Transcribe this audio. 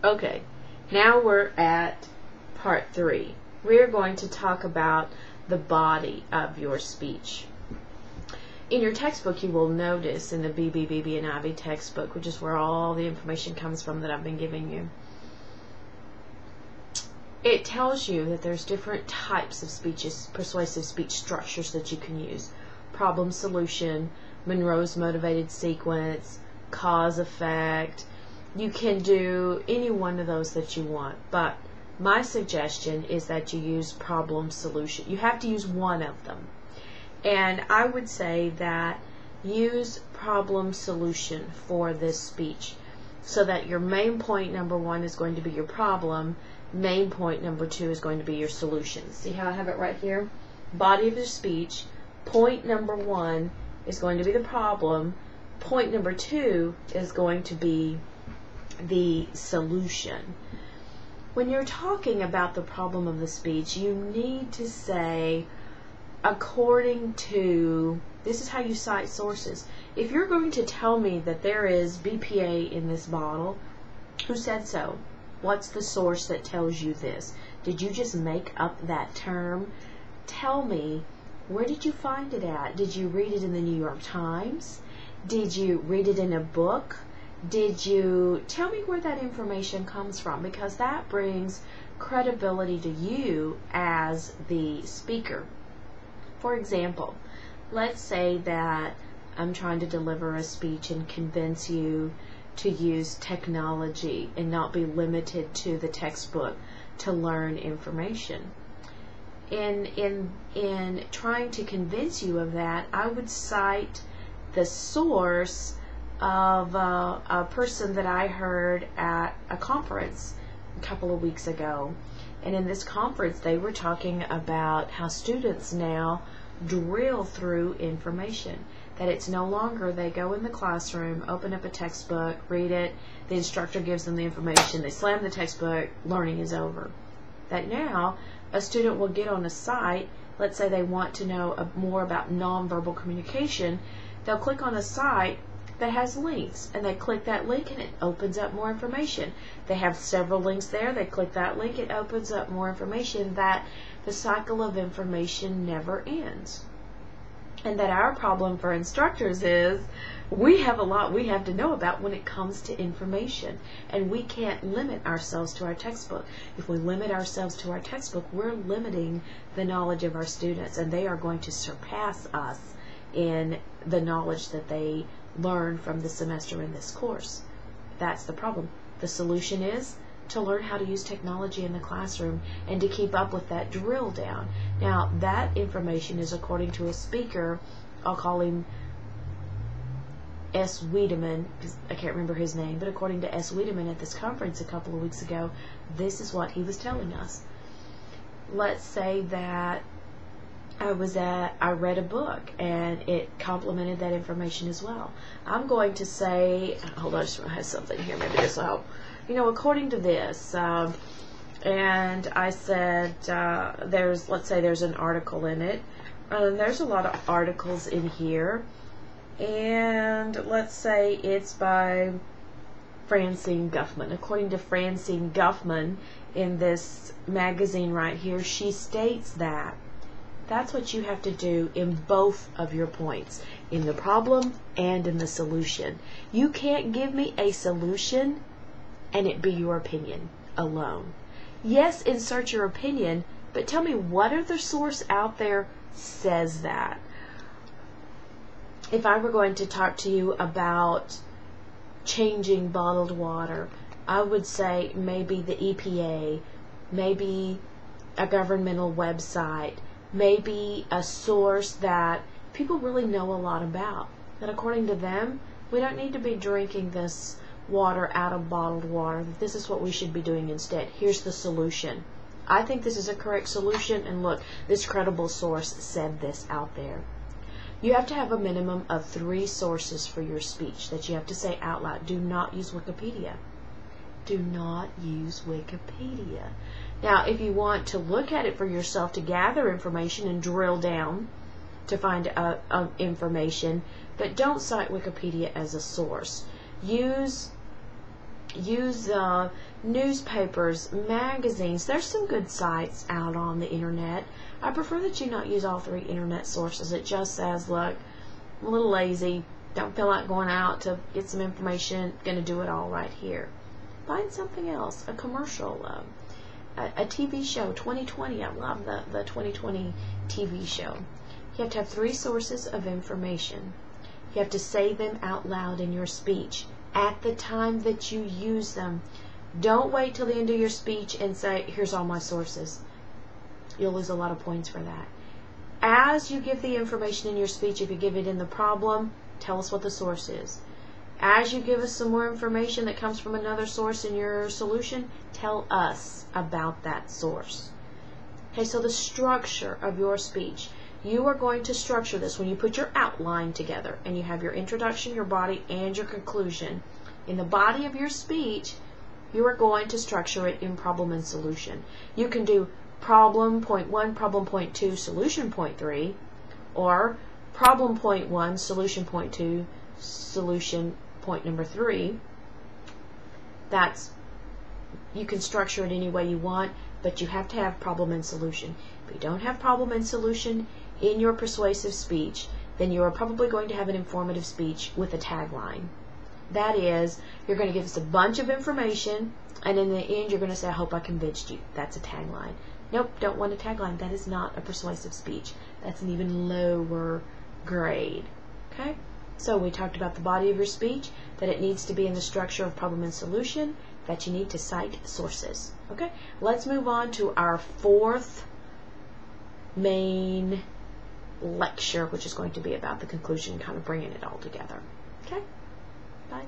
Okay, now we're at part 3. We're going to talk about the body of your speech. In your textbook, you will notice in the BB and IB textbook, which is where all the information comes from that I've been giving you, it tells you that there's different types of speeches, persuasive speech structures that you can use. Problem solution, Monroe's motivated sequence, cause effect. You can do any one of those that you want, but my suggestion is that you use problem solution. You have to use one of them. And I would say that use problem solution for this speech so that your main point number 1 is going to be your problem, main point number 2 is going to be your solution. See how I have it right here? Body of your speech, point number 1 is going to be the problem, point number 2 is going to be the solution. When you're talking about the problem of the speech, you need to say, according to, this is how you cite sources. If you're going to tell me that there is BPA in this bottle, who said so? What's the source that tells you this? Did you just make up that term? Tell me, where did you find it at? Did you read it in the New York Times? Did you read it in a book? Did you tell me where that information comes from? Because that brings credibility to you as the speaker. For example, let's say that I'm trying to deliver a speech and convince you to use technology and not be limited to the textbook to learn information. In trying to convince you of that, I would cite the source of a person that I heard at a conference a couple of weeks ago. And in this conference, they were talking about how students now drill through information. That it's no longer they go in the classroom, open up a textbook, read it, the instructor gives them the information, they slam the textbook, learning is over. That now a student will get on a site, let's say they want to know more about nonverbal communication, they'll click on a site that has links, and they click that link and it opens up more information. They have several links there, they click that link, it opens up more information. That the cycle of information never ends. And that our problem for instructors is we have a lot we have to know about when it comes to information, and we can't limit ourselves to our textbook. If we limit ourselves to our textbook, we're limiting the knowledge of our students, and they are going to surpass us in the knowledge that they learn from the semester in this course. That's the problem. The solution is to learn how to use technology in the classroom and to keep up with that drill down. Now, that information is according to a speaker, I'll call him S. Wiedemann, because I can't remember his name, but according to S. Wiedemann at this conference a couple of weeks ago, this is what he was telling us. Let's say that I read a book and it complemented that information as well. I'm going to say, hold on, I just have something here, maybe this will help. You know, according to this, and I said let's say there's an article in it. There's a lot of articles in here, and let's say it's by Francine Guffman. According to Francine Guffman in this magazine right here, she states that that's what you have to do in both of your points, in the problem and in the solution. You can't give me a solution and it be your opinion alone. Yes, insert your opinion, but tell me what other source out there says that. If I were going to talk to you about changing bottled water, I would say maybe the EPA, maybe a governmental website, maybe a source that people really know a lot about. That according to them, we don't need to be drinking this water out of bottled water. This is what we should be doing instead. Here's the solution. I think this is a correct solution, and look, this credible source said this out there. You have to have a minimum of 3 sources for your speech that you have to say out loud. Do not use Wikipedia. Do not use Wikipedia. Now, if you want to look at it for yourself to gather information and drill down to find information, but don't cite Wikipedia as a source. Use Use newspapers, magazines. There's some good sites out on the internet. I prefer that you not use all three internet sources. It just says, look, I'm a little lazy, don't feel like going out to get some information, gonna do it all right here. Find something else, a commercial, a TV show. 2020, I love the 2020 TV show. You have to have three sources of information. You have to say them out loud in your speech at the time that you use them. Don't wait till the end of your speech and say, here's all my sources. You'll lose a lot of points for that. As you give the information in your speech, if you give it in the problem, tell us what the source is. As you give us some more information that comes from another source in your solution, tell us about that source. Okay, so the structure of your speech. You are going to structure this when you put your outline together and you have your introduction, your body, and your conclusion. In the body of your speech, you are going to structure it in problem and solution. You can do problem point 1, problem point 2, solution point 3, or problem point 1, solution point 2, solution point number 3. You can structure it any way you want, but you have to have problem and solution. If you don't have problem and solution in your persuasive speech, then you are probably going to have an informative speech with a tagline. That is, you're going to give us a bunch of information, and in the end you're going to say, I hope I convinced you. That's a tagline. Nope, don't want a tagline. That is not a persuasive speech. That's an even lower grade. Okay? So we talked about the body of your speech, that it needs to be in the structure of problem and solution, that you need to cite sources. Okay? Let's move on to our fourth main lecture, which is going to be about the conclusion, kind of bringing it all together. Okay? Bye.